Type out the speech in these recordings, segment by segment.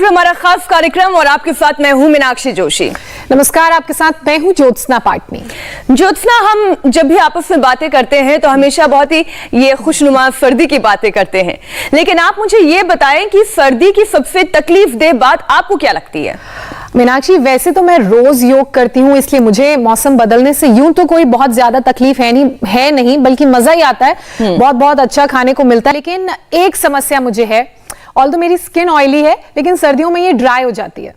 देख रहे हो हमारा खास कार्यक्रम और आपके साथ मैं हूं मीनाक्षी जोशी। नमस्कार, आपके साथ मैं हूं ज्योत्सना पाटनी। ज्योत्सना, हम जब भी आपस में बातें करते हैं तो हमेशा बहुत ही ये खुशनुमा सर्दी की बातें करते हैं, लेकिन आप मुझे ये बताएं कि सर्दी की सबसे तकलीफदेह बात आपको क्या लगती है? मीनाक्षी, वैसे तो मैं रोज योग करती हूँ, इसलिए मुझे मौसम बदलने से यूं तो कोई बहुत ज्यादा तकलीफ है नहीं, बल्कि मजा ही आता है। बहुत बहुत अच्छा खाने को मिलता है। लेकिन एक समस्या मुझे है, ऑल्दो मेरी स्किन ऑयली है, लेकिन सर्दियों में ये ड्राई हो जाती है।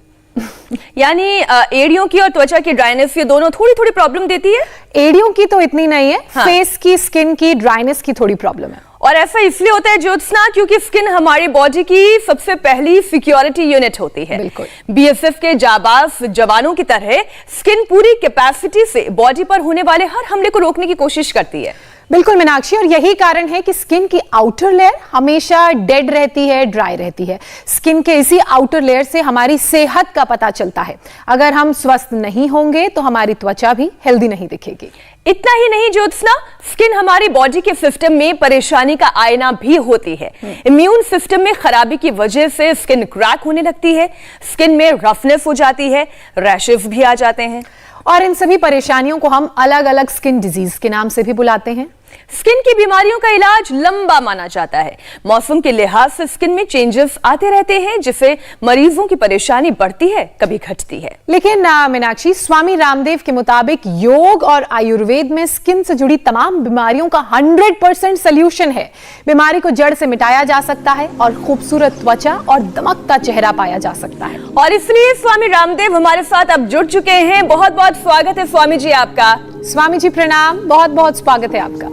यानी एड़ियों की और त्वचा की ड्राइनेस, ये दोनों थोड़ी थोड़ी प्रॉब्लम देती है? एड़ियों की तो इतनी नहीं है, फेस की, स्किन की ड्राइनेस की थोड़ी प्रॉब्लम है। और ऐसा इसलिए होता है ज्योत्सना क्योंकि स्किन हमारी बॉडी की सबसे पहली सिक्योरिटी यूनिट होती है। बिल्कुल। बीएसएफ के जाबाज जवानों की तरह स्किन पूरी कैपेसिटी से बॉडी पर होने वाले हर हमले को रोकने की कोशिश करती है। बिल्कुल मीनाक्षी, और यही कारण है कि स्किन की आउटर लेयर हमेशा डेड रहती है, ड्राई रहती है। स्किन के इसी आउटर लेयर से हमारी सेहत का पता चलता है। अगर हम स्वस्थ नहीं होंगे तो हमारी त्वचा भी हेल्दी नहीं दिखेगी। इतना ही नहीं ज्योत्सना, स्किन हमारी बॉडी के सिस्टम में परेशानी का आईना भी होती है। इम्यून सिस्टम में खराबी की वजह से स्किन क्रैक होने लगती है, स्किन में रफनेस हो जाती है, रैशेस भी आ जाते हैं। और इन सभी परेशानियों को हम अलग अलग स्किन डिजीज के नाम से भी बुलाते हैं। स्किन की बीमारियों का इलाज लंबा माना जाता है। मौसम के लिहाज से स्किन में चेंजेस आते रहते हैं, जिससे मरीजों की परेशानी बढ़ती है, कभी घटती है। लेकिन मीनाक्षी, स्वामी रामदेव के मुताबिक योग और आयुर्वेद में स्किन से जुड़ी तमाम बीमारियों का 100% सोल्यूशन है। बीमारी को जड़ से मिटाया जा सकता है और खूबसूरत त्वचा और दमकता चेहरा पाया जा सकता है। और इसलिए स्वामी रामदेव हमारे साथ अब जुड़ चुके हैं। बहुत बहुत स्वागत है स्वामी जी आपका। स्वामी जी प्रणाम, बहुत बहुत स्वागत है आपका।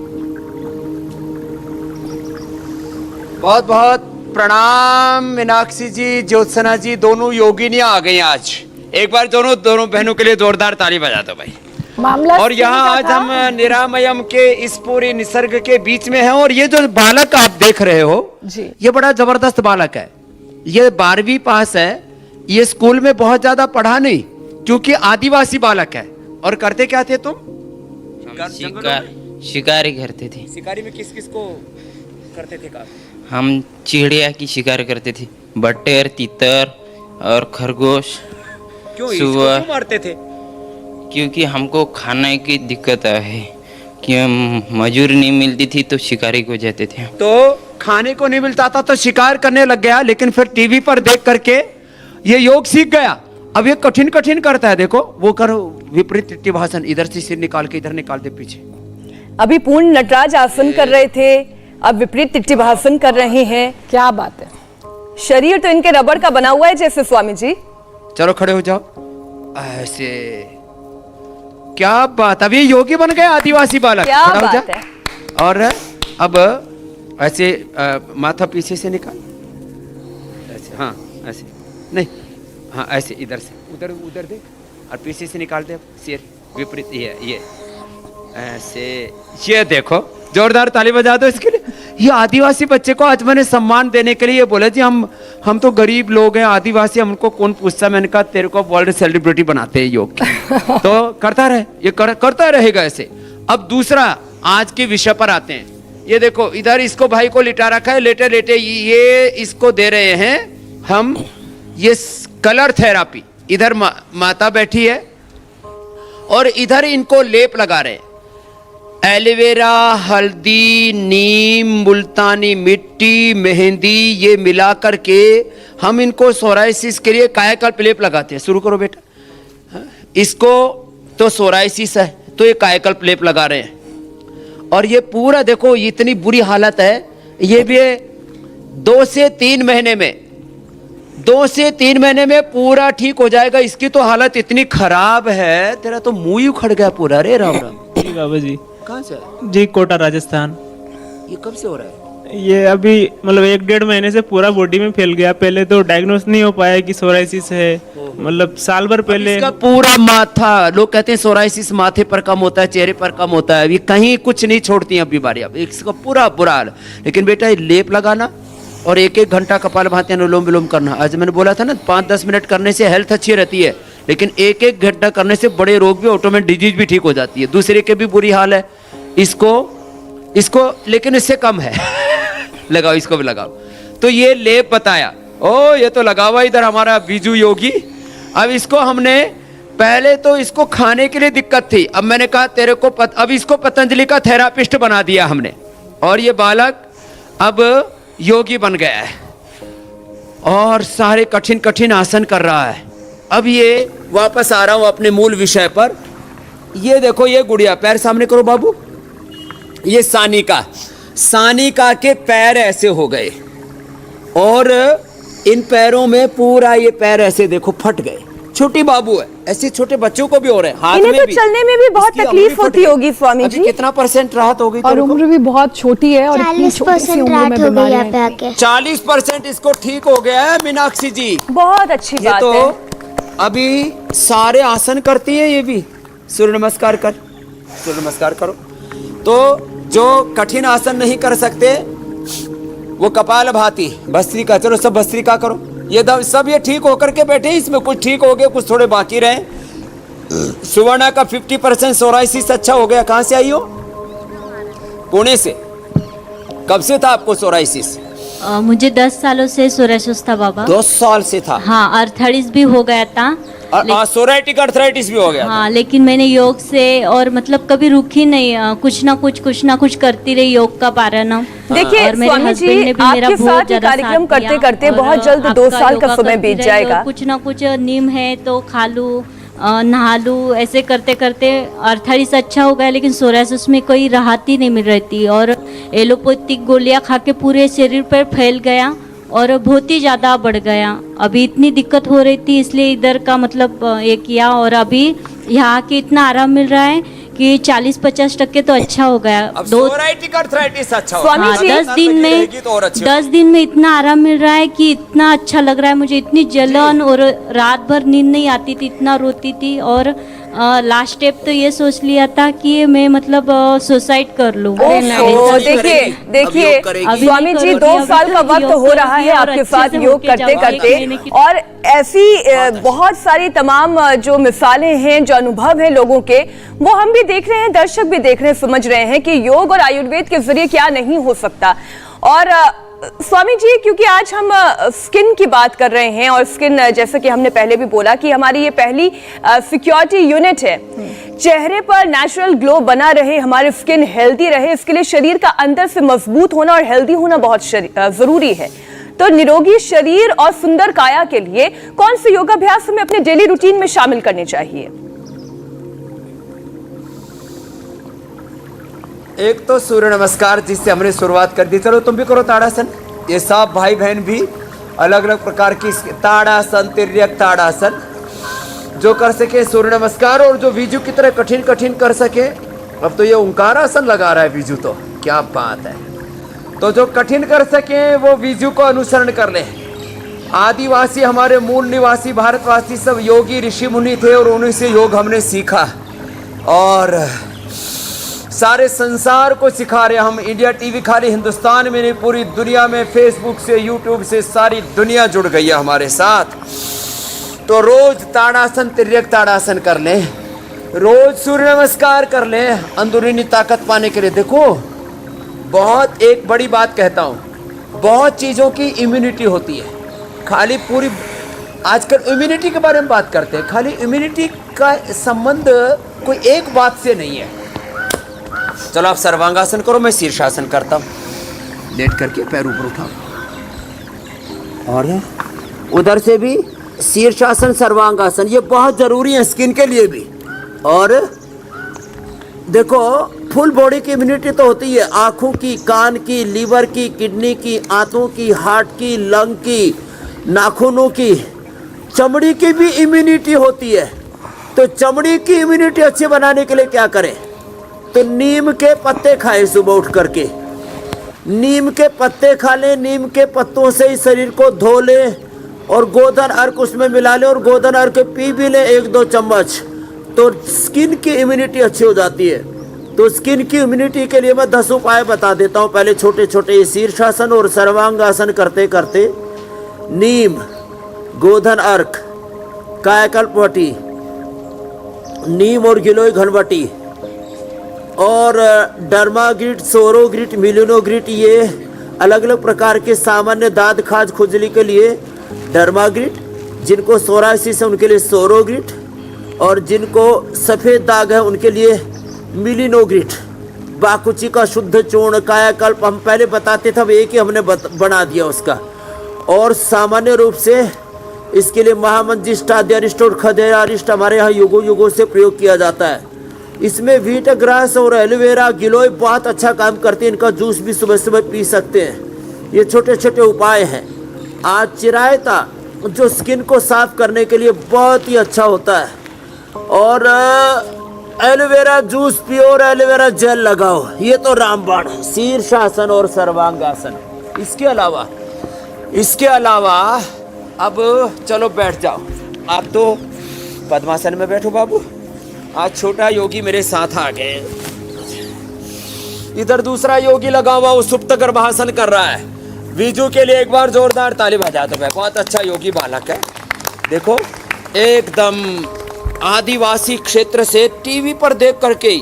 बहुत बहुत प्रणाम मीनाक्षी जी, ज्योत्सना जी, दोनों योगिनियां आ गई आज। एक बार दोनों बहनों के लिए जोरदार ताली बजा दो भाई। मामला और यहाँ आज हम निरामयम के इस पूरे निसर्ग के बीच में हैं। और ये जो बालक आप देख रहे हो जी, ये बड़ा जबरदस्त बालक है। ये 12वीं पास है। ये स्कूल में बहुत ज्यादा पढ़ा नहीं, क्योंकि आदिवासी बालक है। और करते क्या थे तुम? शिकारी करते थे। शिकारी में किस किस को करते थे काम? हम चिड़िया की शिकार करते थे, बटेर, तीतर और खरगोश। क्यों सुअर। मारते थे? क्योंकि हमको खाने की दिक्कत है कि मजूरी नहीं मिलती थी तो शिकारी को जाते थे। तो खाने को नहीं मिलता था तो शिकार करने लग गया, लेकिन फिर टीवी पर देख करके ये योग सीख गया। अब ये कठिन कठिन करता है। देखो वो करो, विपरीत टिभासन, इधर से सिर निकाल के इधर निकाल दे पीछे। अभी पूर्ण नटराज आसन कर रहे थे, अब विपरीत टिट्टिभासन कर रहे हैं। क्या बात है। शरीर तो इनके रबड़ का बना हुआ है जैसे। स्वामी जी चलो खड़े हो जाओ ऐसे। क्या बात, अभी योगी बन गए आदिवासी बालक। क्या खड़ा हो बात जा। है। और अब ऐसे माथा पीछे से निकाल, ऐसे। हाँ ऐसे नहीं, हाँ ऐसे, इधर से उधर, उधर दे और पीछे से निकाल दे सिर विपरीत। ये ऐसे। ये देखो, जोरदार ताली बजा दो इसके लिए। ये आदिवासी बच्चे को आज मैंने सम्मान देने के लिए ये बोला जी, हम तो गरीब लोग हैं, आदिवासी, हमको कौन पूछता। मैंने कहा तेरे को वर्ल्ड सेलिब्रिटी बनाते हैं योग की। तो करता रहे, ये करता रहेगा ऐसे। अब दूसरा आज के विषय पर आते हैं। ये देखो, इधर इसको भाई को लिटा रखा है, लेटे लेटे ये इसको दे रहे हैं हम ये कलर थेरापी। इधर माता बैठी है और इधर इनको लेप लगा रहे हैं। एलोवेरा, हल्दी, नीम, मुल्तानी मिट्टी, मेहंदी, ये मिला करके हम इनको सोराइसिस के लिए कायाकल्प लेप लगाते हैं। शुरू करो बेटा। इसको तो सोराइसिस है तो ये कायाकल्प लेप लगा रहे हैं। और ये पूरा देखो, इतनी बुरी हालत है। ये भी 2 से 3 महीने में, 2 से 3 महीने में पूरा ठीक हो जाएगा। इसकी तो हालत इतनी खराब है, तेरा तो मुंह ही उखड़ गया पूरा। रे राम राम। जी बाबा जी। कहाँ से? जी कोटा राजस्थान। ये कब से हो रहा है? ये अभी मतलब 1-1.5 महीने से पूरा बॉडी में फैल गया। पहले तो डायग्नोस नहीं हो पाया कि सोराइसिस है, मतलब साल भर पहले। इसका पूरा माथा, लोग कहते हैं सोराइसिस माथे पर कम होता है, चेहरे पर कम होता है। ये कहीं कुछ नहीं छोड़ती है बीमारियां। इसका पूरा बुरा हाल। लेकिन बेटा ये लेप लगाना और 1-1 घंटा कपालभाति अनुलोम विलोम करना। आज मैंने बोला था ना, 5-10 मिनट करने से हेल्थ अच्छी रहती है, लेकिन 1-1 घंटा करने से बड़े रोग भी, ऑटोमेटिक डिजीज भी ठीक हो जाती है। दूसरे के भी बुरी हाल है। इसको लेकिन इससे कम है। लगाओ, इसको भी लगाओ। तो ये लेप बताया। ओ ये तो लगा हुआ इधर हमारा बीजू योगी। अब इसको हमने पहले तो इसको खाने के लिए दिक्कत थी, अब मैंने कहा तेरे को अब इसको पतंजलि का थेरापिस्ट बना दिया हमने, और ये बालक अब योगी बन गया है और सारे कठिन कठिन आसन कर रहा है। अब ये वापस आ रहा हूं अपने मूल विषय पर। ये देखो ये गुड़िया, पैर सामने करो बाबू। ये सानिका के पैर ऐसे हो गए और इन पैरों में पूरा ये पैर ऐसे देखो फट गए। छोटी बाबू है, ऐसे छोटे बच्चों को भी हो रहे हैं, हाथ इन्हें में तो भी। चलने में भी बहुत इसकी तकलीफ अंगुली फट होती गई। होगी स्वामी अभी जी। कितना % राहत हो गई? और उम्र भी बहुत छोटी है और इतनी छोटी सी 40% उम्र रात में हो गई बीमारी यहाँ पे है। आके। 40% इसको ठीक हो गया है मीनाक्षी जी। बहुत अच्छी ये बात तो है। अभी सारे आसन करती है ये भी। सूर्य नमस्कार कर, सूर्य नमस्कार करो। तो जो कठिन आसन नहीं कर सकते वो कपालभाति, भस्त्रिका, चलो सब भस्त्रिका करो। ये सब ये ठीक होकर के बैठे, इसमें कुछ ठीक हो गए, कुछ थोड़े बाकी रहे। सुवर्णा का 50% सोराइसिस अच्छा हो गया। कहाँ से आई हो? पुणे से। कब से था आपको सोराइसिस? मुझे 10 सालों से सोराइसिस था बाबा। 2 साल से था। हाँ, अर्थराइटिस भी हो गया था। सोराइटिक अर्थराइटिस भी हो गया था। हाँ, लेकिन मैंने योग से और मतलब कभी रुकी नहीं, कुछ ना कुछ करती रही योग का पारण। देखिए और मेरे स्वामी हस्बैंड जी, ने भी मेरा आपके बहुत साथ ये ज्यादा कार्यक्रम साथ दिया करते करते और बहुत जल्द 2 आपका साल का योगा समय करती बीत रही जाएगा। और कुछ ना कुछ नीम है तो खा लूँ, नहा लूँ, ऐसे करते करते अर्थराइटिस अच्छा हो गया, लेकिन सोराइसिस में कोई राहत ही नहीं मिल रही थी। और एलोपैथिक गोलियां खा के पूरे शरीर पर फैल गया और बहुत ही ज़्यादा बढ़ गया। अभी इतनी दिक्कत हो रही थी, इसलिए इधर का मतलब ये किया और अभी यहाँ के इतना आराम मिल रहा है कि 40-50% तो अच्छा हो गया। अब सोराइटिक अर्थराइटिस अच्छा हो। स्वामी हाँ, जी, 10 दिन में इतना आराम मिल रहा है कि इतना अच्छा लग रहा है मुझे। इतनी जलन और रात भर नींद नहीं आती थी, इतना रोती थी। और लास्ट स्टेप तो ये सोच लिया था कि मैं मतलब सुसाइड कर लूँ। ओहो, देखिए अभी स्वामी जी, नहीं 2 करूँगी, साल का अभी वक्त योग हो रहा करूँगी है और आपके अच्छे साथ से योग होके करते जाऊँगी। करते, मैंने कि- और ऐसी बहुत सारी तमाम जो मिसालें हैं, जो अनुभव हैं लोगों के, वो हम भी देख रहे हैं, दर्शक भी देख रहे हैं, समझ रहे हैं कि योग और आयुर्वेद के जरिए क्या नहीं हो सकता। और स्वामी जी, क्योंकि आज हम स्किन की बात कर रहे हैं और स्किन, जैसा कि हमने पहले भी बोला कि हमारी ये पहली सिक्योरिटी यूनिट है। चेहरे पर नेचुरल ग्लो बना रहे, हमारी स्किन हेल्दी रहे, इसके लिए शरीर का अंदर से मजबूत होना और हेल्दी होना बहुत जरूरी है। तो निरोगी शरीर और सुंदर काया के लिए कौन से योगाभ्यास हमें अपने डेली रूटीन में शामिल करने चाहिए? एक तो सूर्य नमस्कार जिससे हमने शुरुआत कर दी, चलो तुम भी करो ताड़ासन। ये सब भाई बहन भी अलग अलग प्रकार की ताड़ासन, तिर्यक ताड़ासन जो कर सके, सूर्य नमस्कार, और जो बीजू की तरह कठिन कठिन कर सके। अब तो ये ओंकारासन लगा रहा है बीजू, तो क्या बात है। तो जो कठिन कर सके वो बीजू को अनुसरण कर ले। आदिवासी, हमारे मूल निवासी भारतवासी सब योगी ऋषि मुनि थे और उन्हीं से योग हमने सीखा और सारे संसार को सिखा रहे। हम इंडिया टीवी खाली हिंदुस्तान में नहीं, पूरी दुनिया में, फेसबुक से, यूट्यूब से सारी दुनिया जुड़ गई है हमारे साथ। तो रोज ताड़ासन, तिर्यक ताड़ासन कर ले, रोज सूर्य नमस्कार कर ले अंदरूनी ताकत पाने के लिए। देखो बहुत एक बड़ी बात कहता हूँ, बहुत चीज़ों की इम्यूनिटी होती है। खाली पूरी आजकल इम्यूनिटी के बारे में बात करते हैं, खाली इम्यूनिटी का संबंध कोई एक बात से नहीं है। चलो आप सर्वांगासन करो, मैं शीर्षासन करता हूँ। लेट करके पैर ऊपर उठाओ और उधर से भी शीर्षासन, सर्वांगासन, ये बहुत ज़रूरी है स्किन के लिए भी। और देखो फुल बॉडी की इम्यूनिटी तो होती है, आँखों की, कान की, लीवर की, किडनी की, आंतों की, हार्ट की, लंग की, नाखूनों की, चमड़ी की भी इम्यूनिटी होती है। तो चमड़ी की इम्यूनिटी अच्छी बनाने के लिए क्या करें? तो नीम के पत्ते खाएं सुबह उठ करके, नीम के पत्ते खा लें, नीम के पत्तों से ही शरीर को धो लें और गोधन अर्क उसमें मिला लें और गोधन अर्क पी भी लें 1-2 चम्मच, तो स्किन की इम्यूनिटी अच्छी हो जाती है। तो स्किन की इम्यूनिटी के लिए मैं 10 उपाय बता देता हूँ। पहले छोटे छोटे शीर्षासन और सर्वांगासन करते करते नीम, गोधन अर्क, कायाकल्पवटी, नीम और गिलोय घनवटी और डर्माग्रिट, सोरोग्रिट, मिलिनोग्रिट, ये अलग अलग प्रकार के सामान्य दाद, खाज, खुजली के लिए डर्माग्रिड, जिनको सोराइसिस है उनके लिए सोरोग्रिड, और जिनको सफ़ेद दाग है उनके लिए मिलिनोग्रिड। बाकुची का शुद्ध चूर्ण, कायाकल्प हम पहले बताते थे, अब एक ही हमने बना दिया उसका। और सामान्य रूप से इसके लिए महामंजिष्ठ, अरिष्ट और खदेरारिष्ट हमारे यहाँ युगों युगों से प्रयोग किया जाता है। इसमें व्हीट ग्रास और एलोवेरा, गिलोय बहुत अच्छा काम करते हैं। इनका जूस भी सुबह सुबह पी सकते हैं। ये छोटे छोटे उपाय हैं। आज चिरायता जो स्किन को साफ करने के लिए बहुत ही अच्छा होता है। और एलोवेरा जूस पियो और एलोवेरा जेल लगाओ, ये तो रामबाण है। शीर्षासन और सर्वांगासन। इसके अलावा अब चलो बैठ जाओ। आप तो पद्मासन में बैठो बाबू। आज छोटा योगी मेरे साथ आ गए। इधर दूसरा योगी लगा हुआ वो सुप्त गर्भासन कर रहा है। विजू के लिए एक बार जोरदार ताली बजा दो। बहुत अच्छा योगी बालक है। देखो एकदम आदिवासी क्षेत्र से टीवी पर देख करके,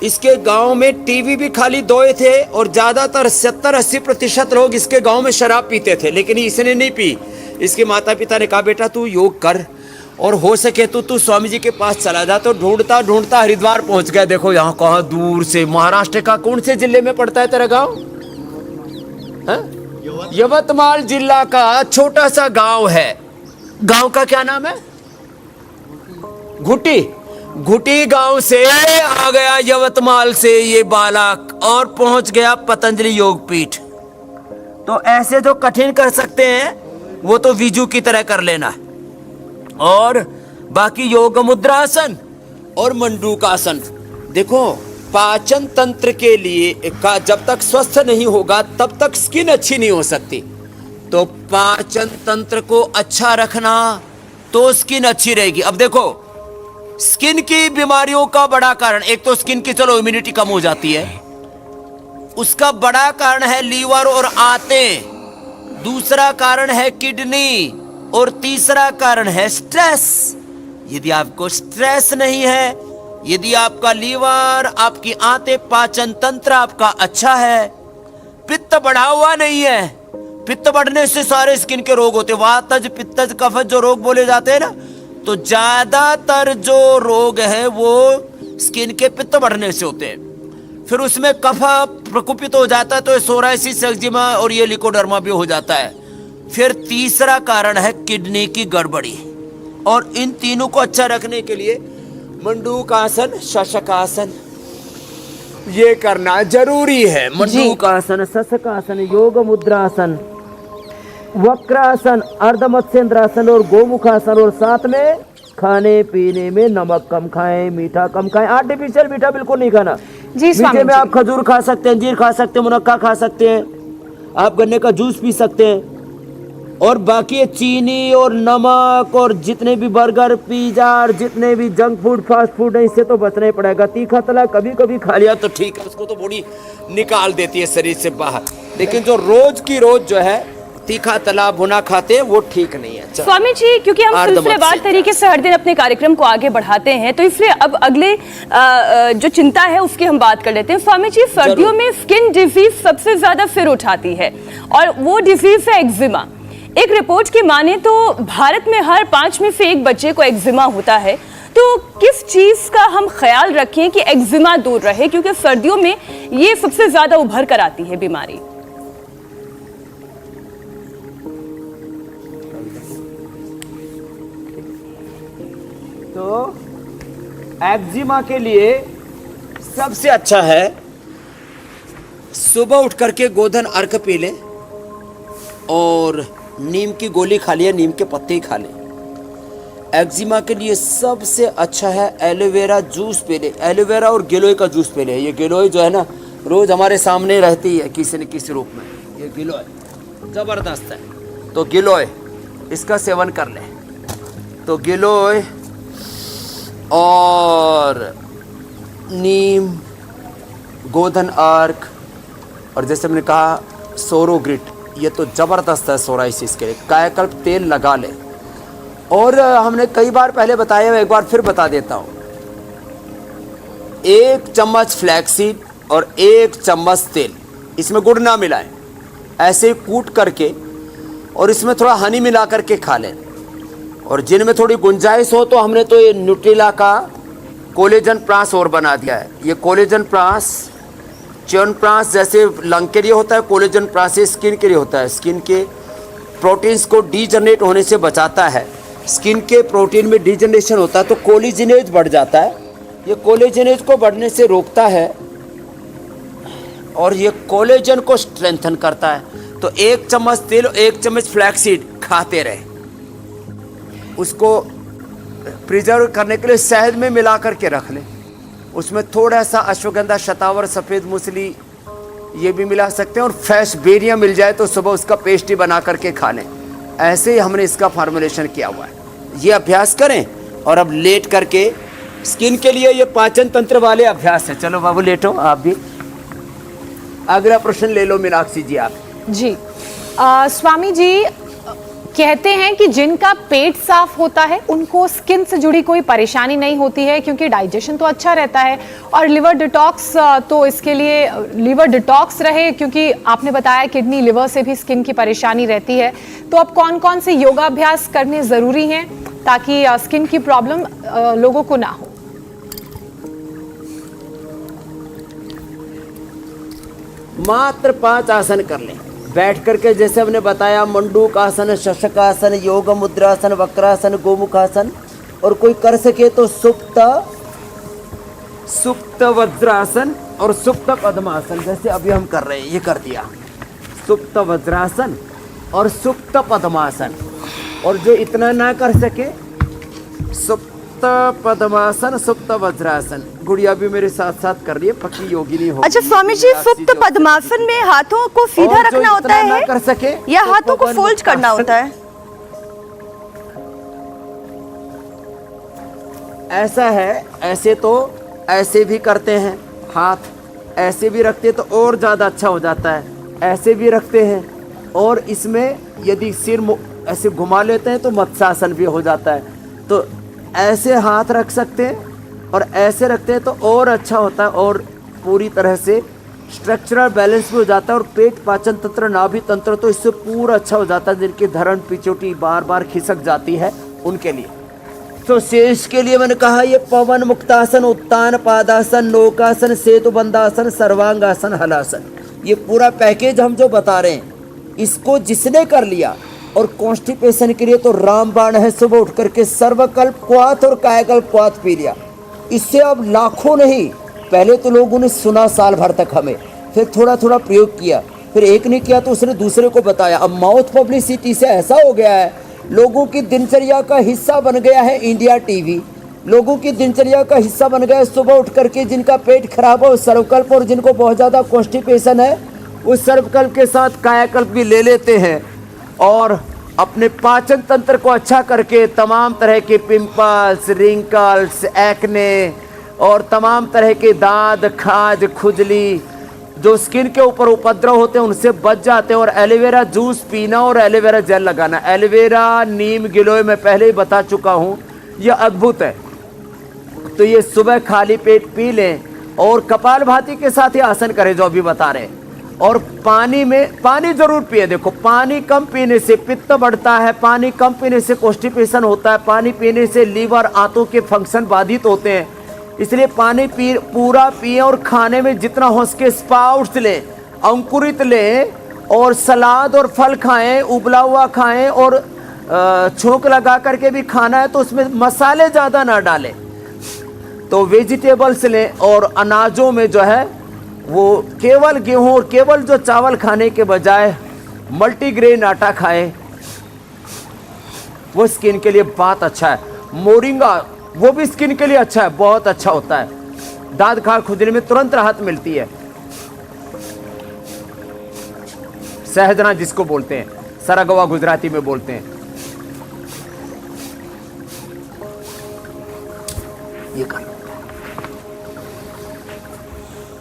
इसके गांव में टीवी भी खाली 2 थे और ज्यादातर 70-80% लोग इसके गांव में शराब पीते थे, लेकिन इसने नहीं पी। इसके माता पिता ने कहा बेटा तू योग कर और हो सके तो तू स्वामी जी के पास चला जा। तो ढूंढता ढूंढता हरिद्वार पहुंच गया। देखो यहाँ कहाँ दूर से, महाराष्ट्र का कौन से जिले में पड़ता है तेरा गांव? यवतमाल जिला का छोटा सा गांव है। गांव का क्या नाम है? घुटी गांव से आ गया यवतमाल से ये बालक और पहुंच गया पतंजलि योग पीठ। तो ऐसे जो कठिन कर सकते हैं वो तो विजू की तरह कर लेना। और बाकी योग मुद्रासन और मंडूकासन। देखो पाचन तंत्र के लिए का जब तक स्वस्थ नहीं होगा तब तक स्किन अच्छी नहीं हो सकती। तो पाचन तंत्र को अच्छा रखना तो स्किन अच्छी रहेगी। अब देखो स्किन की बीमारियों का बड़ा कारण, एक तो स्किन की चलो इम्यूनिटी कम हो जाती है, उसका बड़ा कारण है लीवर और आंतें, दूसरा कारण है किडनी और तीसरा कारण है स्ट्रेस। यदि आपको स्ट्रेस नहीं है, यदि आपका लीवर, आपकी आंतें, पाचन तंत्र आपका अच्छा है, पित्त बढ़ा हुआ नहीं है, पित्त बढ़ने से सारे स्किन के रोग होते हैं। वातज, पित्तज, कफज जो रोग बोले जाते हैं ना, तो ज्यादातर जो रोग है वो स्किन के पित्त बढ़ने से होते हैं। फिर उसमें कफ प्रकोपित हो जाता है तो सोराइसिस, एक्जिमा और ये लिकोडर्मा भी हो जाता है। फिर तीसरा कारण है किडनी की गड़बड़ी। और इन तीनों को अच्छा रखने के लिए मंडूकासन, शशकासन ये करना जरूरी है। मंडूकासन, शशकासन, योग मुद्रासन, वक्रासन, अर्धमत्स्येंद्रासन और गोमुखासन। और साथ में खाने पीने में नमक कम खाएं, मीठा कम खाएं। आर्टिफिशियल मीठा बिल्कुल नहीं खाना। मीठे में आप खजूर खा सकते हैं, अंजीर खा सकते हैं, मुनक्का खा सकते हैं, आप गन्ने का जूस पी सकते हैं। और बाकी चीनी और नमक और जितने भी बर्गर, पिज्जा और जितने भी जंक फूड, फास्ट फूड है, इससे तो बचना ही पड़ेगा। तीखा तला कभी कभी खा लिया तो ठीक है, उसको तो बॉडी निकाल देती है शरीर से बाहर। लेकिन जो रोज की रोज जो है तीखा तला भुना खाते हैं वो ठीक नहीं है। स्वामी जी, क्योंकि हम सिलसिलेवार तरीके से हर दिन अपने कार्यक्रम को आगे बढ़ाते हैं, तो इसलिए अब अगले जो चिंता है उसकी हम बात कर लेते हैं। स्वामी जी, सर्दियों में स्किन डिजीज सबसे ज्यादा सिर उठाती है और वो डिजीज है एक्जिमा। एक रिपोर्ट की माने तो भारत में हर 5 में से 1 बच्चे को एक्जिमा होता है। तो किस चीज का हम ख्याल रखें कि एक्जिमा दूर रहे, क्योंकि सर्दियों में ये सबसे ज्यादा उभर कर आती है बीमारी। तो एक्जिमा के लिए सबसे अच्छा है सुबह उठ करके गोधन अर्क पी लें और नीम की गोली खा लिया, नीम के पत्ते ही खा लें। एक्जिमा के लिए सबसे अच्छा है एलोवेरा जूस पी ले। एलोवेरा और गिलोय का जूस पी ले। ये गिलोय जो है ना रोज हमारे सामने रहती है किसी न किसी रूप में। ये गिलोय जबरदस्त है, तो गिलोय इसका सेवन कर ले। तो गिलोय और नीम, गोधन अर्क और जैसे मैंने कहा सोरोग्रिट, ये तो ज़बरदस्त है सोराइसिस के लिए। कायाकल्प तेल लगा ले। और हमने कई बार पहले बताया, एक बार फिर बता देता हूँ। 1 चम्मच फ्लैक्सीड और 1 चम्मच तेल, इसमें गुड़ ना मिलाएं, ऐसे कूट करके और इसमें थोड़ा हनी मिला करके खा लें। और जिनमें थोड़ी गुंजाइश हो तो हमने तो ये न्यूट्रिला का कोलेजन प्रास और बना दिया है। ये कोलेजन प्रास, च्यवनप्राश जैसे लंग के लिए होता है, कोलेजन प्रास स्किन के लिए होता है। स्किन के प्रोटीन्स को डीजनरेट होने से बचाता है। स्किन के प्रोटीन में डीजनरेशन होता है तो कोलेजनेज बढ़ जाता है। ये कोलेजनेज को बढ़ने से रोकता है और ये कोलेजन को स्ट्रेंथन करता है। तो 1 चम्मच तेल, 1 चम्मच फ्लैक्सीड खाते रहे। उसको प्रिजर्व करने के लिए शहद में मिला करके रख लें। उसमें थोड़ा सा अश्वगंधा, शतावर, सफ़ेद मूसली ये भी मिला सकते हैं और फ्रेश बेरियां मिल जाए तो सुबह उसका पेस्ट ही बना करके खा लें। ऐसे ही हमने इसका फार्मूलेशन किया हुआ है। ये अभ्यास करें और अब लेट करके स्किन के लिए ये पाचन तंत्र वाले अभ्यास है। चलो बाबू लेटो आप भी। अगला प्रश्न ले लो मीनाक्षी जी आप। जी स्वामी जी कहते हैं कि जिनका पेट साफ होता है उनको स्किन से जुड़ी कोई परेशानी नहीं होती है क्योंकि डाइजेशन तो अच्छा रहता है। और लिवर डिटॉक्स, तो इसके लिए लिवर डिटॉक्स रहे क्योंकि आपने बताया किडनी लिवर से भी स्किन की परेशानी रहती है। तो अब कौन कौन से योगाभ्यास करने ज़रूरी हैं ताकि स्किन की प्रॉब्लम लोगों को ना हो? मात्र 5 आसन कर लें बैठ करके, जैसे हमने बताया मंडूक आसन, शशकासन, योग मुद्रासन, वक्रासन, गोमुखासन। और कोई कर सके तो सुप्त वज्रासन और सुप्त पद्मासन, जैसे अभी हम कर रहे हैं ये कर दिया। सुप्त वज्रासन और सुप्त पद्मासन। और जो इतना ना कर सके सुप्त पद्मासन, सुप्त वज्रासन। गुड़िया भी मेरे साथ साथ कर रही है, पक्की योगिनी हो। अच्छा स्वामी जी, सुप्त पद्मासन में हाथों को सीधा रखना होता है कर सके या हाथों को फोल्ड करना होता है? ऐसा है, ऐसे तो ऐसे भी करते हैं, हाथ ऐसे भी रखते तो और ज़्यादा अच्छा हो जाता है। ऐसे भी रखते हैं और इसमें यदि सिर ऐसे घुमा लेते हैं तो मत्स्यासन भी हो जाता है। तो ऐसे हाथ रख सकते हैं और ऐसे रखते हैं तो और अच्छा होता है और पूरी तरह से स्ट्रक्चरल बैलेंस भी हो जाता है। और पेट, पाचन तंत्र, नाभि तंत्र तो इससे पूरा अच्छा हो जाता है। जिनकी धरण पिचोटी बार बार खिसक जाती है उनके लिए। तो शेष के लिए मैंने कहा ये पवन मुक्तासन, उत्तान पादासन, नौकासन, सेतु बंदासन, सर्वांगासन, हलासन, ये पूरा पैकेज हम जो बता रहे हैं इसको जिसने कर लिया। और कॉन्स्टिपेशन के लिए तो रामबाण है, सुबह उठ करके सर्वकल्प क्वाथ और कायकल्प क्वाथ पी लिया। इससे अब लाखों नहीं, पहले तो लोगों ने सुना साल भर तक हमें, फिर थोड़ा थोड़ा प्रयोग किया, फिर एक ने किया तो उसने दूसरे को बताया। अब माउथ पब्लिसिटी से ऐसा हो गया है, लोगों की दिनचर्या का हिस्सा बन गया है इंडिया टीवी। लोगों की दिनचर्या का हिस्सा बन गया है सुबह उठ करके जिनका पेट खराब हो सर्वकल्प, और जिनको बहुत ज़्यादा कॉन्स्टिपेशन है उस सर्वकल्प के साथ कायाकल्प भी ले लेते हैं। और अपने पाचन तंत्र को अच्छा करके तमाम तरह के पिंपल्स, रिंकल्स, एक्ने और तमाम तरह के दाद, खाज, खुजली जो स्किन के ऊपर उपद्रव होते हैं उनसे बच जाते हैं। और एलोवेरा जूस पीना और एलोवेरा जेल लगाना। एलोवेरा, नीम, गिलोय मैं पहले ही बता चुका हूँ, यह अद्भुत है। तो ये सुबह खाली पेट पी लें और कपालभाति के साथ ही आसन करें जो अभी बता रहे हैं। और पानी जरूर पिए। देखो पानी कम पीने से पित्त बढ़ता है, पानी कम पीने से कॉन्स्टिपेशन होता है, पानी पीने से लीवर, आंतों के फंक्शन बाधित होते हैं। इसलिए पानी पूरा पिए और खाने में जितना हो सके स्प्राउट्स लें, अंकुरित लें और सलाद और फल खाएं, उबला हुआ खाएं और छोंक लगा करके भी खाना है तो उसमें मसाले ज़्यादा ना डालें। तो वेजिटेबल्स लें और अनाजों में जो है वो केवल गेहूं और केवल जो चावल खाने के बजाय मल्टीग्रेन आटा खाएं, वो स्किन के लिए बहुत अच्छा है। मोरिंगा वो भी स्किन के लिए अच्छा है, बहुत अच्छा होता है। दाद खार खुजली में तुरंत राहत मिलती है। सहजना जिसको बोलते हैं, सरगवा गुजराती में बोलते हैं। ये कर,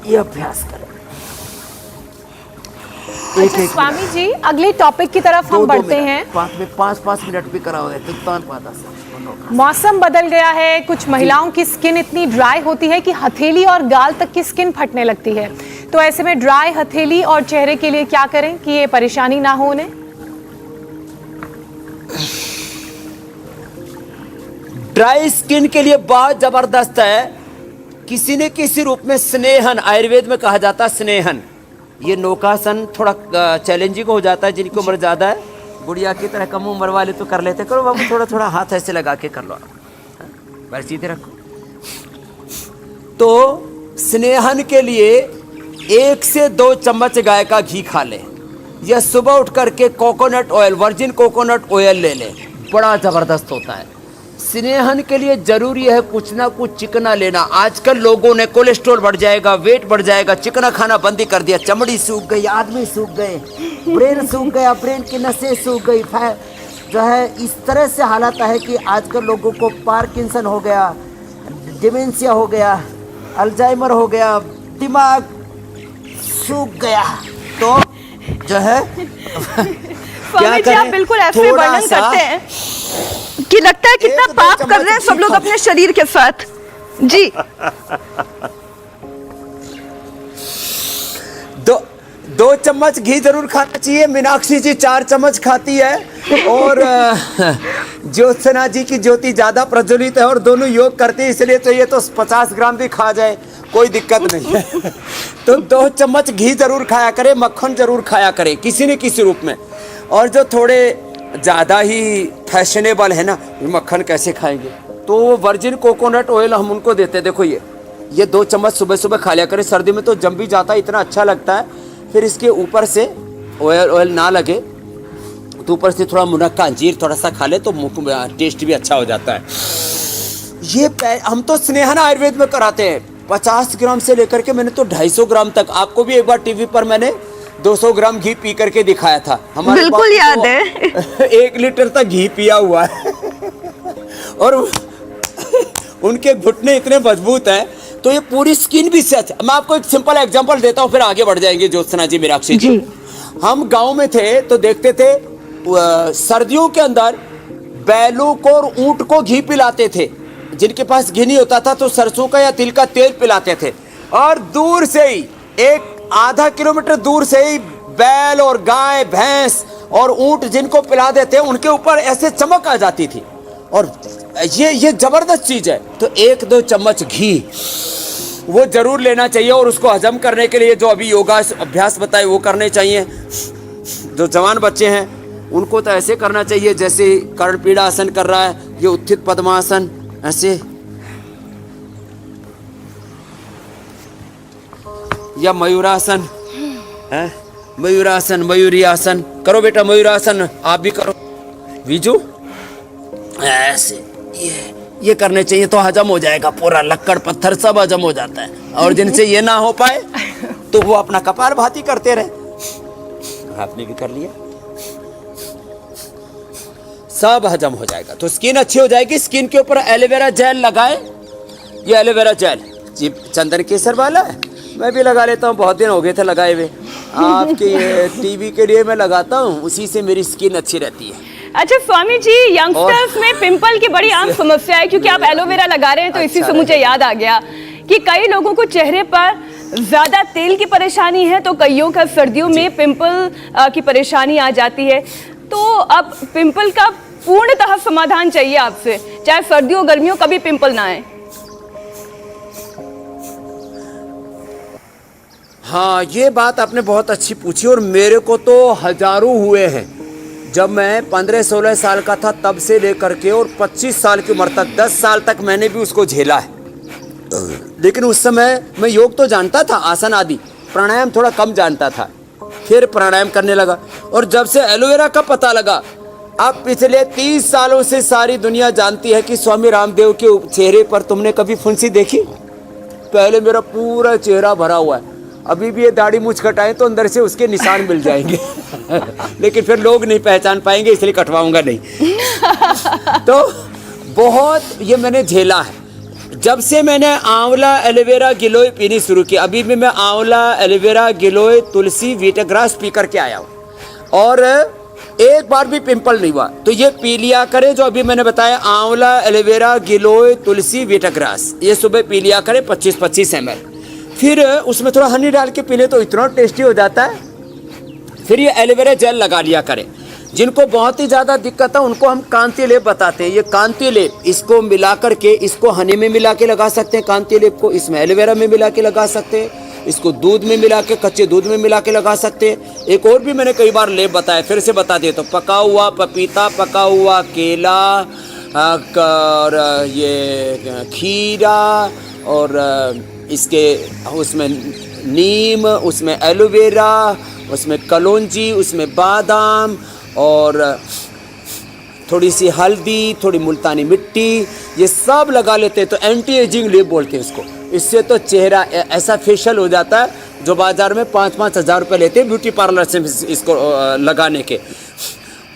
ये अभ्यास करें। अच्छा स्वामी जी, अगले टॉपिक की तरफ हम बढ़ते हैं। 5 मिनट भी कराओ। मौसम बदल गया है, कुछ महिलाओं की स्किन इतनी ड्राई होती है कि हथेली और गाल तक की स्किन फटने लगती है। तो ऐसे में ड्राई हथेली और चेहरे के लिए क्या करें कि ये परेशानी ना हो उन्हें? ड्राई स्किन के लिए बहुत जबरदस्त है। किसी न किसी रूप में स्नेहन, आयुर्वेद में कहा जाता है स्नेहन। ये नौकासन थोड़ा चैलेंजिंग हो जाता है जिनकी उम्र ज़्यादा है। गुड़िया की तरह कम उम्र वाले तो कर लेते, करो बाबू थोड़ा थोड़ा हाथ ऐसे लगा के कर लो, बस सीधे रखो। तो स्नेहन के लिए 1 से 2 चम्मच गाय का घी खा ले, या सुबह उठ करके coconut oil, virgin coconut oil ले ले, बड़ा ज़बरदस्त होता है। स्नेहन के लिए जरूरी है कुछ ना कुछ चिकना लेना। आजकल लोगों ने कोलेस्ट्रॉल बढ़ जाएगा, वेट बढ़ जाएगा, चिकना खाना बंद ही कर दिया। चमड़ी सूख गई, आदमी सूख गए, ब्रेन सूख गया, ब्रेन की नसें सूख गई, जो है इस तरह से हालत है कि आजकल लोगों को पार्किंसन हो गया, डिमेंशिया हो गया, अल्जाइमर हो गया, दिमाग सूख गया। तो जो है स्वामी जी आप बिल्कुल ऐसे वर्णन करते हैं कि लगता है कितना पाप कर रहे हैं सब लोग अपने शरीर के साथ। जी दो चम्मच घी जरूर खाना चाहिए। मीनाक्षी जी 4 चम्मच खाती है और ज्योत्सना जी की ज्योति ज्यादा प्रज्वलित है और दोनों योग करते हैं, इसलिए चाहिए तो 50 ग्राम भी खा जाए कोई दिक्कत नहीं है। तो 2 चम्मच घी जरूर खाया करे, मक्खन जरूर खाया करे किसी न किसी रूप में। और जो थोड़े ज़्यादा ही फैशनेबल है ना, मक्खन कैसे खाएंगे, तो वर्जिन कोकोनट ऑयल हम उनको देते हैं। देखो ये 2 चम्मच सुबह सुबह खा लिया करें, सर्दी में तो जम भी जाता है, इतना अच्छा लगता है। फिर इसके ऊपर से ऑयल ना लगे तो ऊपर से थोड़ा मुनक्का अंजीर थोड़ा सा खा ले तो टेस्ट भी अच्छा हो जाता है। ये हम तो स्नेहन आयुर्वेद में कराते हैं 50 ग्राम से लेकर के मैंने तो 250 ग्राम तक। आपको भी एक बार टीवी पर मैंने 200 ग्राम घी पी करके दिखाया था। हमारे बिल्कुल याद तो है। 1 लीटर तक घी पिया हुआ है और उनके घुटने इतने मजबूत हैं, तो ये पूरी स्किन भी सच। मैं आपको एक सिंपल एग्जांपल देता हूँ, फिर आगे बढ़ जाएंगे ज्योत्सना जी, मीनाक्षी जी। हम गांव में थे तो देखते थे सर्दियों के अंदर बैलों को और ऊंट को घी पिलाते थे। जिनके पास घी नहीं होता था तो सरसों का या तिल का तेल पिलाते थे, और दूर से ही आधा किलोमीटर दूर से ही बैल और गाय भैंस और ऊंट जिनको पिला देते उनके ऊपर ऐसे चमक आ जाती थी। और ये जबरदस्त चीज है। तो 1-2 चम्मच घी वो जरूर लेना चाहिए, और उसको हजम करने के लिए जो अभी योगा अभ्यास बताए वो करने चाहिए। जो जवान बच्चे हैं उनको तो ऐसे करना चाहिए जैसे कर्णपीड़ा आसन कर रहा है, ये उत्थित पद्मासन, ऐसे, या मयूरासन है, मयूरासन, मयूरी आसन करो बेटा, मयूरासन आप भी करो। विजू ऐसे ये करने चाहिए तो हजम हो जाएगा, पूरा लक्कड़ पत्थर सब हजम हो जाता है। और जिनसे ये ना हो पाए तो वो अपना कपालभाति करते रहे। आपने भी कर लिया, सब हजम हो जाएगा तो स्किन अच्छी हो जाएगी। स्किन के ऊपर एलोवेरा जेल लगाए, ये एलोवेरा जेल चंदन केसर वाला है, मैं भी लगा लेता हूँ, बहुत दिन हो गए थे लगाए हुए। आपके ये टीवी के लिए मैं लगाता हूँ, उसी से मेरी स्किन अच्छी रहती है। अच्छा स्वामी जी, यंगस्टर्स में पिंपल की बड़ी आम समस्या है, क्योंकि आप एलोवेरा लगा रहे हैं तो इसी से मुझे याद आ गया कि कई लोगों को चेहरे पर ज्यादा तेल की परेशानी है, तो कईयों का सर्दियों में पिंपल की परेशानी आ जाती है। तो अब पिंपल का पूर्णतः समाधान चाहिए आपसे, चाहे सर्दियों गर्मियों कभी पिंपल ना आए। हाँ, ये बात आपने बहुत अच्छी पूछी, और मेरे को तो हजारों हुए हैं। जब मैं 15-16 साल का था तब से लेकर के और 25 साल की उम्र तक, 10 साल तक मैंने भी उसको झेला है। लेकिन उस समय मैं योग तो जानता था, आसन आदि, प्राणायाम थोड़ा कम जानता था। फिर प्राणायाम करने लगा, और जब से एलोवेरा का पता लगा, अब पिछले 30 सालों से सारी दुनिया जानती है कि स्वामी रामदेव के चेहरे पर तुमने कभी फुंसी देखी? पहले मेरा पूरा चेहरा भरा हुआ है, अभी भी ये दाढ़ी मूंछ कटाएं तो अंदर से उसके निशान मिल जाएंगे लेकिन फिर लोग नहीं पहचान पाएंगे, इसलिए कटवाऊंगा नहीं तो बहुत ये मैंने झेला है। जब से मैंने आंवला एलोवेरा गिलोय पीनी शुरू की, अभी भी मैं आंवला एलोवेरा गिलोय तुलसी वीटाग्रास पी करके आया हूँ, और एक बार भी पिंपल नहीं हुआ। तो ये पी लिया करें जो अभी मैंने बताया, आंवला एलोवेरा गिलोय तुलसी वीटाग्रास, ये सुबह पी लिया करें 25-25 ml। फिर उसमें थोड़ा हनी डाल के पी ले तो इतना टेस्टी हो जाता है। फिर ये एलोवेरा जेल लगा लिया करें। जिनको बहुत ही ज़्यादा दिक्कत है उनको हम कांति लेप बताते हैं। ये कांति लेप, इसको मिला करके, इसको हनी में मिला के लगा सकते हैं कांति लेप को, इसमें एलोवेरा में मिला के लगा सकते हैं, इसको दूध में मिला के, कच्चे दूध में मिला के लगा सकते हैं। एक और भी मैंने कई बार लेप बताया, फिर से बता देता हूँ। पका हुआ पपीता, पका हुआ केला, और ये खीरा, और इसके उसमें नीम, उसमें एलोवेरा, उसमें कलौंजी, उसमें बादाम, और थोड़ी सी हल्दी, थोड़ी मुल्तानी मिट्टी, ये सब लगा लेते हैं। तो एंटी एजिंग लेप बोलते हैं इसको। इससे तो चेहरा ऐसा फेशियल हो जाता है जो बाजार में 5-5 हज़ार रुपये लेते हैं ब्यूटी पार्लर से इसको लगाने के।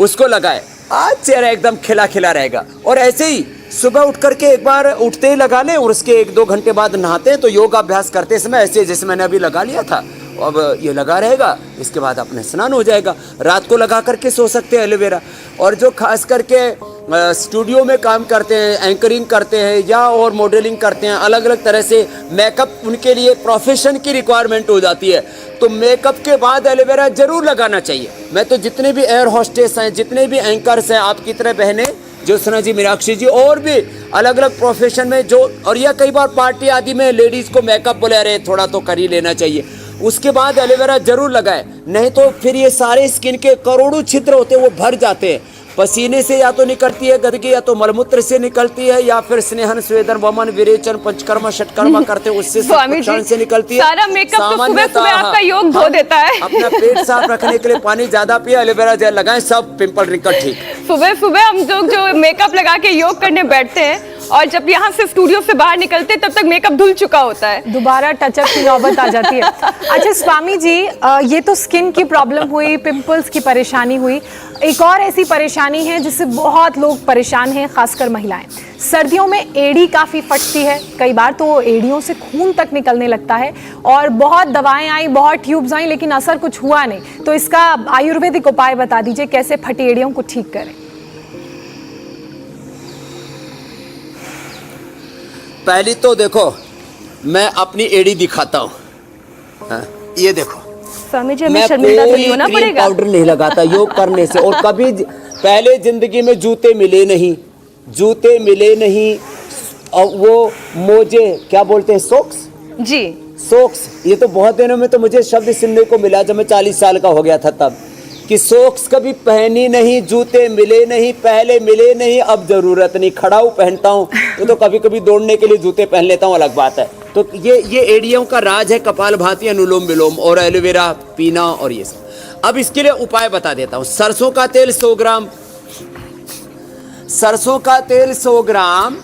उसको लगाए, आज चेहरा एकदम खिला खिला रहेगा। और ऐसे ही सुबह उठ करके एक बार उठते ही लगा लें, और उसके 1-2 घंटे बाद नहाते हैं। तो योगा अभ्यास करते समय ऐसे जैसे मैंने अभी लगा लिया था, अब ये लगा रहेगा, इसके बाद अपने स्नान हो जाएगा। रात को लगा करके सो सकते हैं एलोवेरा। और जो खास करके स्टूडियो में काम करते हैं, एंकरिंग करते हैं या और मॉडलिंग करते हैं, अलग अलग तरह से मेकअप उनके लिए प्रोफेशन की रिक्वायरमेंट हो जाती है, तो मेकअप के बाद एलोवेरा जरूर लगाना चाहिए। मैं तो जितने भी एयर होस्टेस हैं, जितने भी एंकर्स हैं, आपकी तरह बहनें, ज्योत्सना जी, मीनाक्षी जी, और भी अलग अलग प्रोफेशन में जो, और यह कई बार पार्टी आदि में लेडीज़ को मेकअप बोले अरे थोड़ा तो कर ही लेना चाहिए, उसके बाद एलोवेरा जरूर लगाए। नहीं तो फिर ये सारे स्किन के करोड़ों छिद्र होते हैं वो भर जाते हैं। पसीने से या तो निकलती है गंदगी, या तो मलमूत्र से निकलती है, या फिर स्नेहन, स्वेदन, वमन, विरेचन, पंचकर्मा, षटकर्मा करते हैं उससे से निकलती है। सारा मेकअप तो सुबह सुबह आपका योग धो देता है। अपना पेट साफ रखने के लिए पानी ज्यादा पिए, एलोवेरा जेल लगाएं, सब पिंपल रिंकल ठीक। सुबह सुबह हम लोग जो मेकअप लगा के योग करने बैठते हैं, और जब यहाँ से स्टूडियो से बाहर निकलते हैं, तब तक मेकअप धुल चुका होता है, दोबारा टचअप की नौबत आ जाती है। अच्छा स्वामी जी, ये तो स्किन की प्रॉब्लम हुई, पिंपल्स की परेशानी हुई। एक और ऐसी परेशानी है जिससे बहुत लोग परेशान हैं, खासकर महिलाएं। सर्दियों में एड़ी काफ़ी फटती है, कई बार तो एड़ियों से खून तक निकलने लगता है, और बहुत दवाएं आई, बहुत ट्यूब्स आई, लेकिन असर कुछ हुआ नहीं। तो इसका आयुर्वेदिक उपाय बता दीजिए, कैसे फटी एड़ियों को ठीक करें। पहली तो देखो, मैं अपनी एड़ी दिखाता हूँ, ये देखो। स्वामी जी, हमें शर्मिंदा तो नहीं होना पड़ेगा? पाउडर नहीं लगाता योग करने से। और कभी पहले जिंदगी में जूते मिले नहीं, और वो मोजे क्या बोलते हैं, सोक्स जी, सोक्स। ये तो बहुत दिनों में तो मुझे शब्द सुनने को मिला जब मैं 40 साल का हो गया था तब, कि सोक्स कभी पहनी नहीं, जूते मिले नहीं, पहले मिले नहीं, अब जरूरत नहीं, खड़ाऊ पहनता हूँ। तो कभी कभी दौड़ने के लिए जूते पहन लेता हूँ, अलग बात है। तो ये एड़ियों का राज है, कपालभाति, अनुलोम विलोम और एलोवेरा पीना और ये सब। अब इसके लिए उपाय बता देता हूँ। सरसों का तेल 100 ग्राम, सरसों का तेल 100 ग्राम,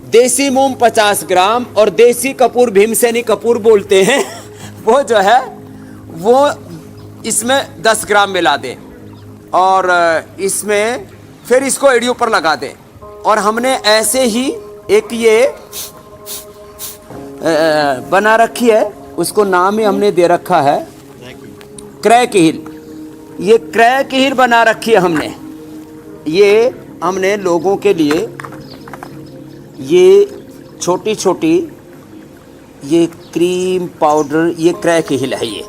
देसी मूंग 50 ग्राम, और देसी कपूर, भीमसेनी कपूर बोलते हैं वो जो है वो इसमें 10 ग्राम मिला दें, और इसमें फिर इसको एड़ियों पर लगा दें। और हमने ऐसे ही एक ये बना रखी है, उसको नाम ही हमने दे रखा है क्रैक हील। ये क्रैक हील बना रखी है हमने, ये हमने लोगों के लिए ये छोटी छोटी ये क्रीम पाउडर, ये क्रैक हील है। ये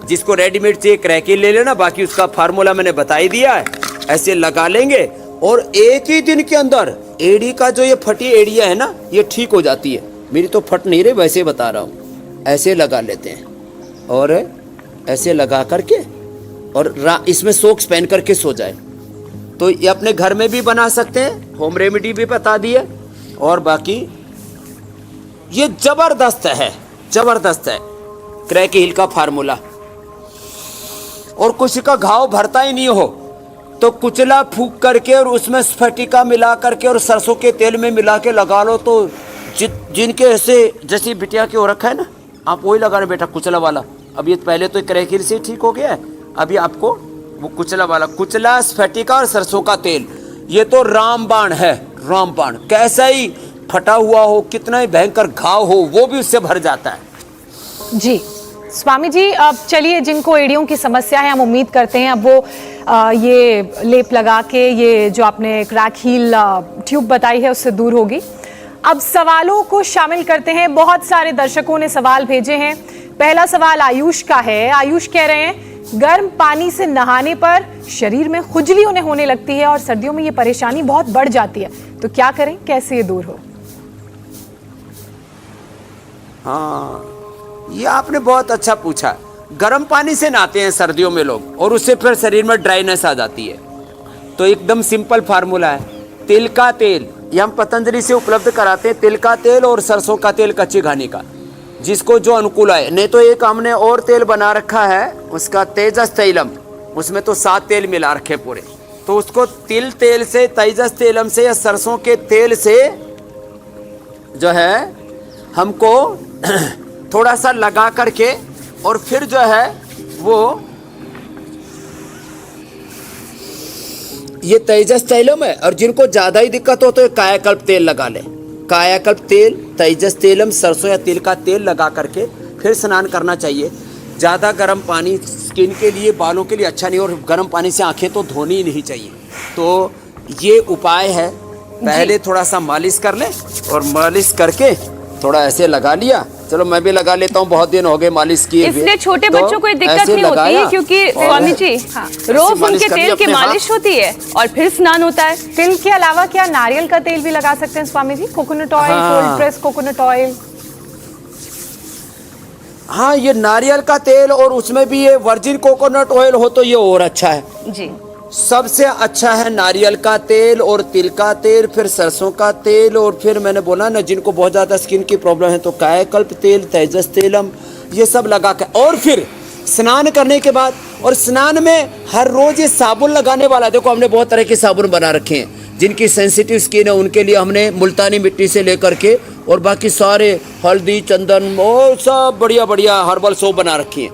जिसको रेडीमेड चाहिए क्रैक हील ले लेना, बाकी उसका फार्मूला मैंने बता ही दिया है। ऐसे लगा लेंगे और एक ही दिन के अंदर एड़ी का जो ये फटी एड़िया है ना, ये ठीक हो जाती है। मेरी तो फट नहीं रही, वैसे बता रहा हूँ। ऐसे लगा लेते हैं और ऐसे लगा करके, और इसमें सॉक्स पहन करके सो जाए। तो ये अपने घर में भी बना सकते हैं, होम रेमेडी भी बता दिए। और बाकी ये जबरदस्त है, जबरदस्त है क्रैक हील का फार्मूला। और कुछ का घाव भरता ही नहीं हो तो कुचला फूक करके और उसमें स्फटिका मिला करके और सरसों के तेल में मिला के लगा लो। तो जिनके ऐसे जैसी बिटिया के हो रखा है ना, आप वही लगाना बेटा, कुचला वाला। अब ये पहले तो क्रैक हील से ठीक हो गया है, अभी आपको वो कुचला वाला, कुचला, स्फटिका और सरसों का तेल, ये तो रामबाण है, रामबाण। कैसा ही फटा हुआ हो, कितना ही भयंकर घाव हो, वो भी उससे भर जाता है। जी स्वामी जी, अब चलिए, जिनको एड़ियों की समस्या है, हम उम्मीद करते हैं अब वो ये लेप लगा के, ये जो आपने क्रैक हील ट्यूब बताई है, उससे दूर होगी। अब सवालों को शामिल करते हैं। बहुत सारे दर्शकों ने सवाल भेजे हैं। पहला सवाल आयुष का है। आयुष कह रहे हैं गर्म पानी से नहाने पर शरीर में खुजली उन्हें होने लगती है और सर्दियों में ये परेशानी बहुत बढ़ जाती है। तो क्या करें, कैसे ये दूर हो? हाँ, ये आपने बहुत अच्छा पूछा। गर्म पानी से नहाते हैं सर्दियों में लोग और उससे फिर शरीर में ड्राइनेस आ जाती है। तो एकदम सिंपल फार्मूला है, तिल का तेल, ये हम पतंजलि से उपलब्ध कराते हैं। तिल का तेल और सरसों का तेल कच्ची घानी का, जिसको जो अनुकूल आए। नहीं तो एक हमने और तेल बना रखा है उसका तेजस तैलम, उसमें तो 7 तेल मिला रखे पूरे। तो उसको तिल तेल से, तेजस तैलम से या सरसों के तेल से जो है हमको थोड़ा सा लगा करके और फिर जो है वो ये तेजस तैलम है। और जिनको ज़्यादा ही दिक्कत हो तो कायाकल्प तेल लगा लें। कायाकल्प तेल, तेजस तैलम, सरसों या तिल का तेल लगा करके फिर स्नान करना चाहिए। ज़्यादा गर्म पानी स्किन के लिए, बालों के लिए अच्छा नहीं, और गर्म पानी से आंखें तो धोनी ही नहीं चाहिए। तो ये उपाय है, पहले थोड़ा सा मालिश कर लें और मालिश करके थोड़ा ऐसे लगा लिया। चलो मैं भी लगा लेता हूँ, बहुत दिन हो गए मालिश किए हुए। इसलिए छोटे तो बच्चों को ये दिक्कत ऐसे नहीं होती है, लगाया क्योंकि और स्वामी जी रोज मालिश उनके कर ली तेल की अपने मालिश हाथ। होती है और फिर स्नान होता है। तिल के अलावा क्या नारियल का तेल भी लगा सकते हैं स्वामी जी? Coconut oil, cold press coconut oil. हाँ, ये नारियल का तेल और उसमें भी ये वर्जिन कोकोनट ऑयल हो तो ये और अच्छा है जी। सबसे अच्छा है नारियल का तेल और तिल का तेल, फिर सरसों का तेल, और फिर मैंने बोला ना जिनको बहुत ज़्यादा स्किन की प्रॉब्लम है तो कायाकल्प तेल, तेजस तेलम, ये सब लगा के और फिर स्नान करने के बाद। और स्नान में हर रोज ये साबुन लगाने वाला, देखो हमने बहुत तरह के साबुन बना रखे हैं। जिनकी सेंसिटिव स्किन है उनके लिए हमने मुल्तानी मिट्टी से लेकर के और बाकी सारे हल्दी, चंदन और सब बढ़िया बढ़िया हर्बल सोप बना रखी है।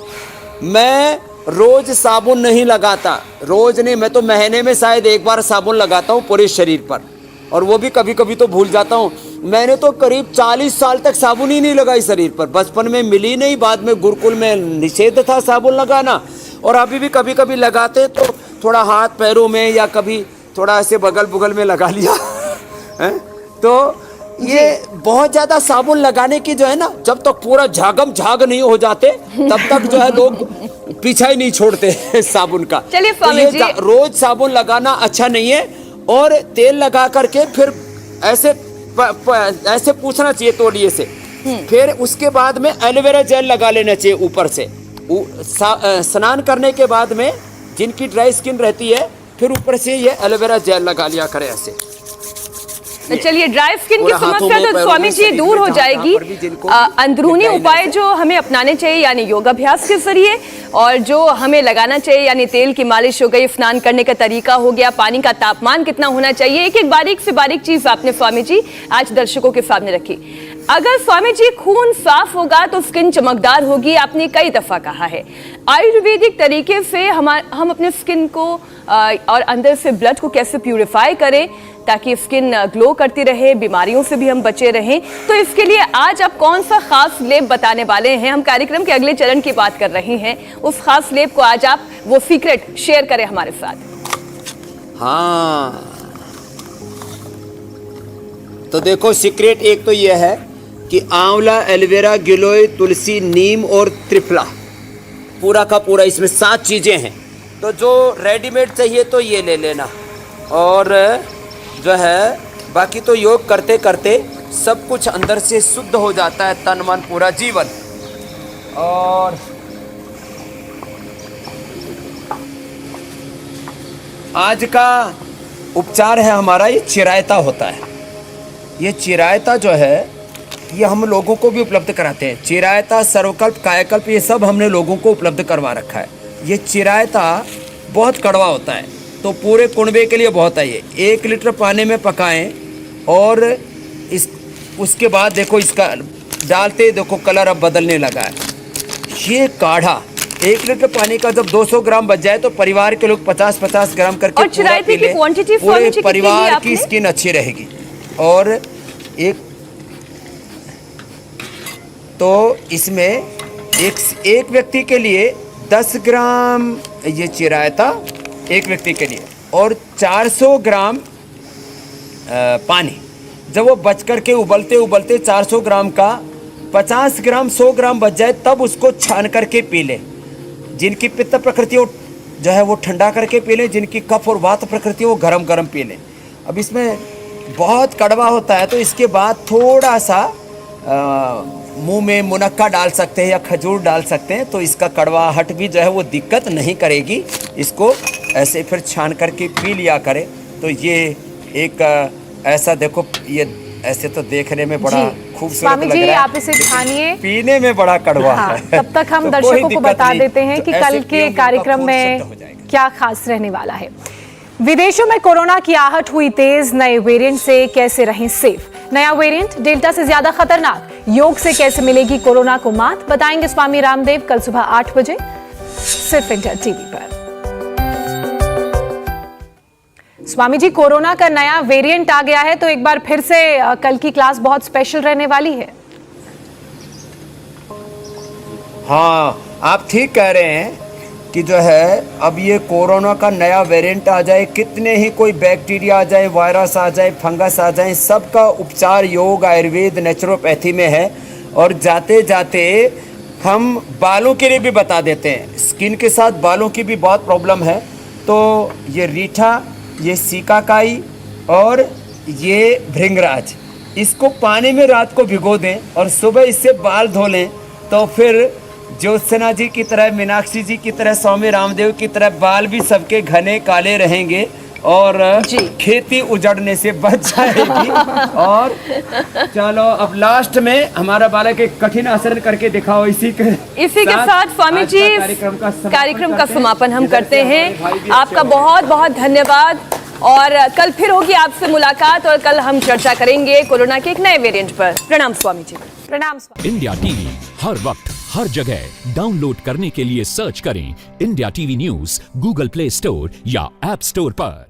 मैं रोज साबुन नहीं लगाता, रोज नहीं, मैं तो महीने में शायद एक बार साबुन लगाता हूँ पूरे शरीर पर, और वो भी कभी कभी तो भूल जाता हूँ। मैंने तो करीब 40 साल तक साबुन ही नहीं लगाई शरीर पर। बचपन में मिली नहीं, बाद में गुरुकुल में निषेध था साबुन लगाना, और अभी भी कभी कभी लगाते तो थोड़ा हाथ पैरों में या कभी थोड़ा ऐसे बगल बुगल में लगा लिया है? तो ये बहुत ज्यादा साबुन लगाने की जो है ना, जब तक पूरा झागम झाग नहीं हो जाते तब तक जो है लोग पीछा ही नहीं छोड़ते साबुन का। चलिए तो स्वामी जी, रोज साबुन लगाना अच्छा नहीं है, और तेल लगा करके फिर ऐसे ऐसे पूछना चाहिए तौलिए से। फिर उसके बाद में एलोवेरा जेल लगा लेना चाहिए ऊपर से। स्नान करने के बाद में जिनकी ड्राई स्किन रहती है फिर ऊपर से ये एलोवेरा जेल लगा लिया करें ऐसे। चलिए, ड्राई स्किन की पूरा हाथों समस्या में, तो पैरों स्वामी में, जी शरीर दूर में, हो जहाँ जाएगी। पर भी जिनको अंदरूनी ड्राइनेस उपाय है। जो हमें अपनाने चाहिए यानी योगाभ्यास के जरिए, और जो हमें लगाना चाहिए यानी तेल की मालिश हो गई, स्नान करने का तरीका हो गया, पानी का तापमान कितना होना चाहिए, एक एक बारीक से बारीक चीज आपने स्वामी जी आज दर्शकों के सामने रखी। अगर स्वामी जी खून साफ होगा तो स्किन चमकदार होगी, आपने कई दफा कहा है। आयुर्वेदिक तरीके से हम अपने स्किन को और अंदर से ब्लड को कैसे प्यूरिफाई करें ताकि स्किन ग्लो करती रहे, बीमारियों से भी हम बचे रहें, तो इसके लिए आज आप कौन सा खास लेप बताने वाले हैं? हम कार्यक्रम के अगले चरण की बात कर रहे हैं, उस खास लेप को आज आप वो सीक्रेट शेयर करें हमारे साथ। हाँ, तो देखो सीक्रेट एक तो यह है कि आंवला, एलोवेरा, गिलोय, तुलसी, नीम और त्रिफला, पूरा का पूरा इसमें 7 चीजें हैं। तो जो रेडीमेड चाहिए तो ये ले लेना, और जो है बाकी तो योग करते करते सब कुछ अंदर से शुद्ध हो जाता है, तन मन पूरा जीवन। और आज का उपचार है हमारा ये चिरायता होता है। ये चिरायता जो है ये हम लोगों को भी उपलब्ध कराते हैं। चिरायता, सर्वकल्प, कायाकल्प, ये सब हमने लोगों को उपलब्ध करवा रखा है। ये चिरायता बहुत कड़वा होता है तो पूरे कुनबे के लिए बहुत है ये। 1 लीटर पानी में पकाएं और उसके बाद देखो इसका डालते देखो कलर अब बदलने लगा है। ये काढ़ा 1 लीटर पानी का जब 200 ग्राम बच जाए तो परिवार के लोग 50-50 ग्राम करके और चिरायते की क्वांटिटी पूरे परिवार की स्किन अच्छी रहेगी। और तो इसमें एक व्यक्ति के लिए 10 ग्राम ये चिरायता एक व्यक्ति के लिए, और 400 ग्राम पानी। जब वो बच करके उबलते उबलते 400 ग्राम का 50 ग्राम 100 ग्राम बच जाए तब उसको छान करके पी ले। जिनकी पित्त प्रकृति वो जो है वो ठंडा करके पी लें, जिनकी कफ और वात प्रकृति वो गरम गरम पी लें। अब इसमें बहुत कड़वा होता है तो इसके बाद थोड़ा सा मुंह में मुनक्का डाल सकते हैं या खजूर डाल सकते हैं, तो इसका कड़वाहट भी जो है वो दिक्कत नहीं करेगी। इसको ऐसे फिर छान करके पी लिया करें। तो ये एक ऐसा देखो, ये ऐसे तो देखने में बड़ा खूबसूरत स्वामी लग जी रहा है, आप इसे छानिए, पीने में बड़ा कड़वा हाँ, है। तब तक हम तो दर्शकों कोई को दिक्कत बता नहीं। देते हैं तो कि ऐसे कल के पियोगे तो कार्यक्रम खूब में शुद्ध हो जाएगा। क्या खास रहने वाला है। विदेशों में कोरोना की आहट हुई तेज, नए वेरिएंट से कैसे रहें सेफ। नया वेरिएंट डेल्टा से ज्यादा खतरनाक, योग से कैसे मिलेगी कोरोना को मात, बताएंगे स्वामी रामदेव कल सुबह 8 बजे सिर्फ इंडिया टीवी पर। स्वामी जी, कोरोना का नया वेरिएंट आ गया है तो एक बार फिर से कल की क्लास बहुत स्पेशल रहने वाली है। हाँ, आप ठीक कह रहे हैं कि जो है अब ये कोरोना का नया वेरिएंट आ जाए, कितने ही कोई बैक्टीरिया आ जाए, वायरस आ जाए, फंगस आ जाए, सबका उपचार योग, आयुर्वेद, नेचुरोपैथी में है। और जाते जाते हम बालों के लिए भी बता देते हैं, स्किन के साथ बालों की भी बहुत प्रॉब्लम है। तो ये रीठा, ये सीकाकाई और ये भृंगराज, इसको पानी में रात को भिगो दें और सुबह इससे बाल धो लें, तो फिर ज्योत्सना जी की तरह, मीनाक्षी जी की तरह, स्वामी रामदेव की तरह बाल भी सबके घने काले रहेंगे और खेती उजड़ने से बच जाएगी। और चलो अब लास्ट में हमारा बालक एक कठिन आसन करके दिखाओ। इसी के साथ स्वामी जी कार्यक्रम का समापन हम करते हैं। आपका बहुत बहुत धन्यवाद और कल फिर होगी आपसे मुलाकात और कल हम चर्चा करेंगे कोरोना के एक नए वेरिएंट पर। प्रणाम स्वामी जी। प्रणाम। इंडिया टीवी हर वक्त हर जगह डाउनलोड करने के लिए सर्च करें India TV news Google play store या ऐप स्टोर पर।